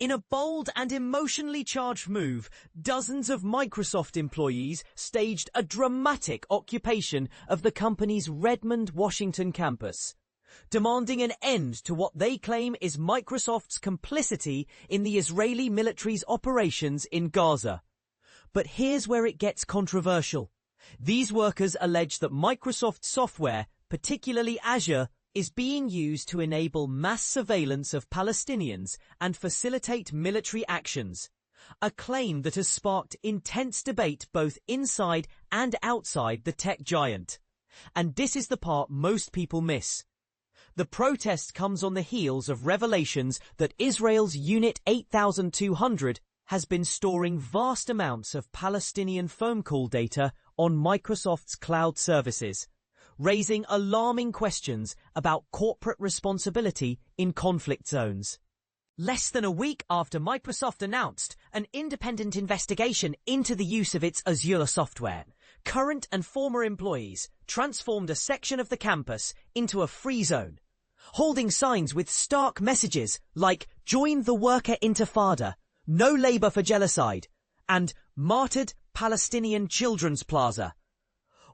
In a bold and emotionally charged move, dozens of Microsoft employees staged a dramatic occupation of the company's Redmond, Washington campus, demanding an end to what they claim is Microsoft's complicity in the Israeli military's operations in Gaza. But here's where it gets controversial. These workers allege that Microsoft software, particularly Azure, is being used to enable mass surveillance of Palestinians and facilitate military actions, a claim that has sparked intense debate both inside and outside the tech giant. And this is the part most people miss. The protest comes on the heels of revelations that Israel's Unit 8200 has been storing vast amounts of Palestinian phone call data on Microsoft's cloud services, raising alarming questions about corporate responsibility in conflict zones. Less than a week after Microsoft announced an independent investigation into the use of its Azure software, current and former employees transformed a section of the campus into a free zone, holding signs with stark messages like "Join the Worker Intifada," "No Labor for Genocide," and "Martyred Palestinian Children's Plaza."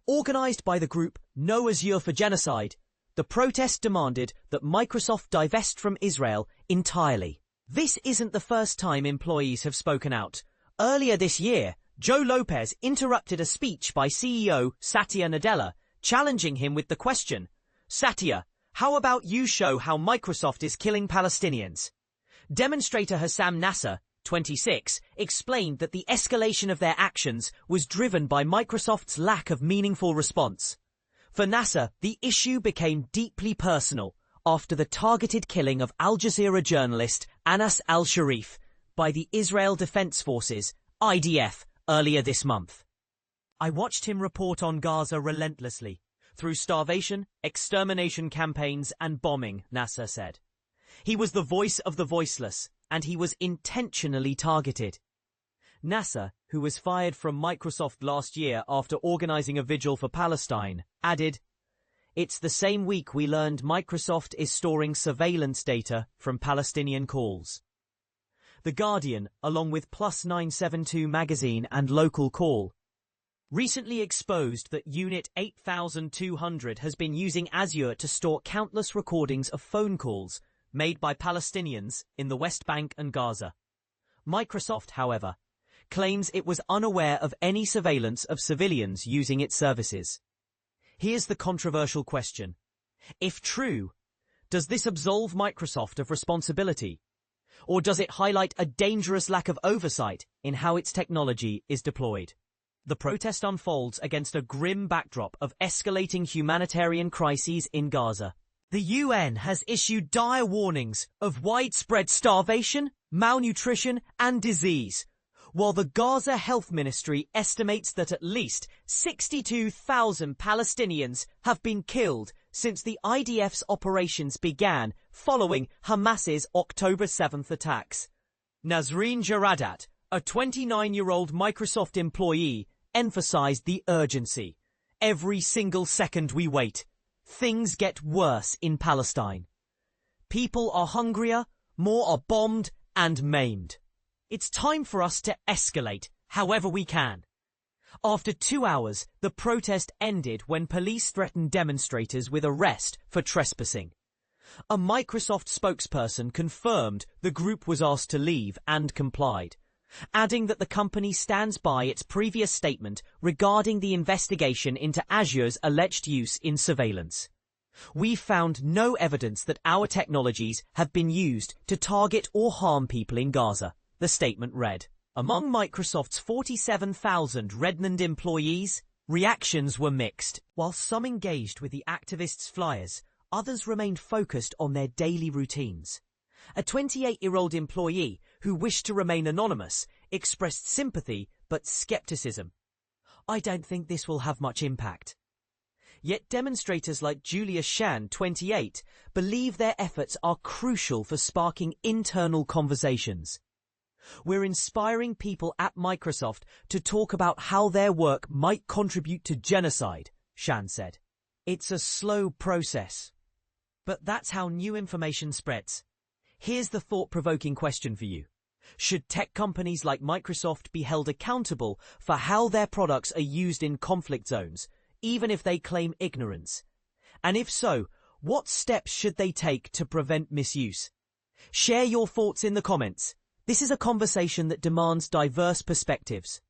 Organized by the group No Azure for Genocide, the protest demanded that Microsoft divest from Israel entirely. This isn't the first time employees have spoken out. Earlier this year, Joe Lopez interrupted a speech by CEO Satya Nadella, challenging him with the question, "Satya, how about you show how Microsoft is killing Palestinians?" Demonstrator Hassam Nasser, 26, explained that the escalation of their actions was driven by Microsoft's lack of meaningful response. For Nasser, the issue became deeply personal after the targeted killing of Al Jazeera journalist Anas al-Sharif by the Israel Defense Forces, IDF, earlier this month. "I watched him report on Gaza relentlessly, through starvation, extermination campaigns and bombing," Nasser said. "He was the voice of the voiceless, and he was intentionally targeted." Nasser, who was fired from Microsoft last year after organizing a vigil for Palestine, added, "It's the same week we learned Microsoft is storing surveillance data from Palestinian calls." The Guardian, along with Plus 972 magazine and Local Call, recently exposed that Unit 8200 has been using Azure to store countless recordings of phone calls made by Palestinians in the West Bank and Gaza. Microsoft, however, claims it was unaware of any surveillance of civilians using its services. Here's the controversial question. If true, does this absolve Microsoft of responsibility? Or does it highlight a dangerous lack of oversight in how its technology is deployed? The protest unfolds against a grim backdrop of escalating humanitarian crises in Gaza. The UN has issued dire warnings of widespread starvation, malnutrition, and disease, while the Gaza Health Ministry estimates that at least 62,000 Palestinians have been killed since the IDF's operations began following Hamas's October 7th attacks. Nazreen Jaradat, a 29-year-old Microsoft employee, emphasized the urgency. "Every single second we wait, things get worse in Palestine. People are hungrier, more are bombed and maimed. It's time for us to escalate however we can." After 2 hours, the protest ended when police threatened demonstrators with arrest for trespassing. A Microsoft spokesperson confirmed the group was asked to leave and complied, adding that the company stands by its previous statement regarding the investigation into Azure's alleged use in surveillance. "We found no evidence that our technologies have been used to target or harm people in Gaza," the statement read. Among Microsoft's 47,000 Redmond employees, reactions were mixed. While some engaged with the activists' flyers, others remained focused on their daily routines. A 28-year-old employee who wished to remain anonymous expressed sympathy but skepticism. "I don't think this will have much impact." Yet demonstrators like Julia Shan, 28, believe their efforts are crucial for sparking internal conversations. "We're inspiring people at Microsoft to talk about how their work might contribute to genocide," Shan said. "It's a slow process, but that's how new information spreads." Here's the thought-provoking question for you. Should tech companies like Microsoft be held accountable for how their products are used in conflict zones, even if they claim ignorance? And if so, what steps should they take to prevent misuse? Share your thoughts in the comments. This is a conversation that demands diverse perspectives.